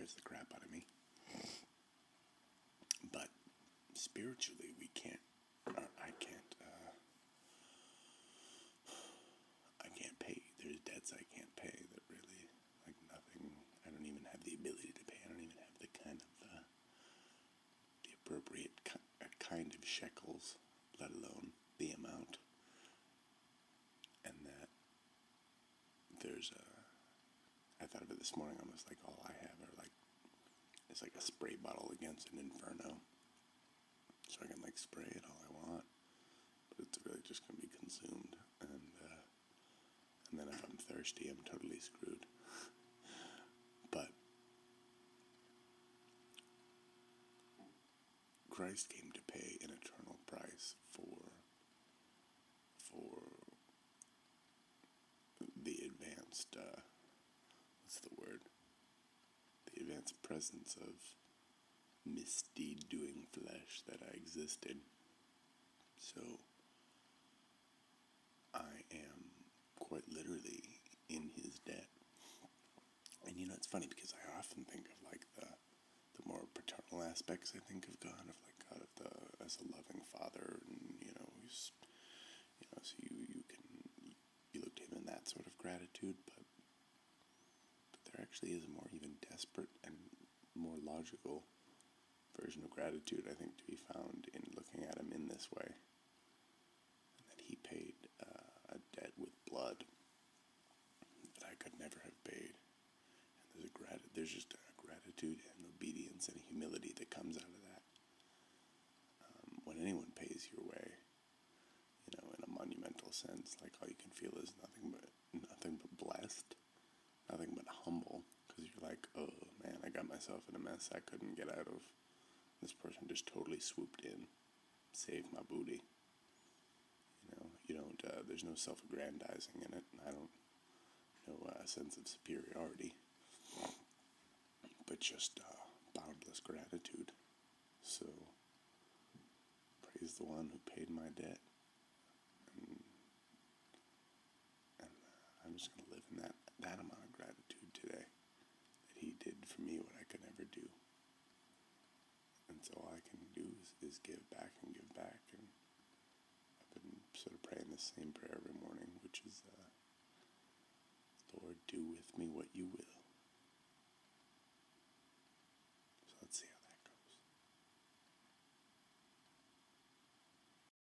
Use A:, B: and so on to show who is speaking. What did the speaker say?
A: scares the crap out of me. But spiritually, we can't, or I can't pay. There's debts I can't pay that really, like nothing, I don't even have the ability to pay. I don't even have the kind of, the appropriate kind of shekels, let alone the amount. And that there's I thought of it this morning, almost like all I have are like, it's like a spray bottle against an inferno. So I can like spray it all I want, but it's really just going to be consumed. And then if I'm thirsty, I'm totally screwed. But Christ came to pay an eternal price for the advanced, what's the word? The advanced presence of misdeed-doing flesh that I existed. So I am quite literally in his debt. And you know, it's funny because I often think of like the more paternal aspects, I think, of God, of like God as a loving father, and he's, so you look to him in that sort of gratitude, but there actually is a more even desperate and more logical version of gratitude, I think, to be found in looking at him in this way, and that he paid a debt with blood that I could never have paid. And there's just a gratitude and obedience and humility that comes out of that. When anyone pays your way, in a monumental sense, like all you can feel is nothing but blessed, nothing but humble, because you're like, oh man, I got myself in a mess I couldn't get out of. This person just totally swooped in, saved my booty. You don't. There's no self-aggrandizing in it. No sense of superiority, but just boundless gratitude. So praise the one who paid my debt, and I'm just going to live in that amount of gratitude today, that he did for me what I could never do. And so all I can do is give back and give back. And I've been sort of praying the same prayer every morning, which is, Lord, do with me what you will.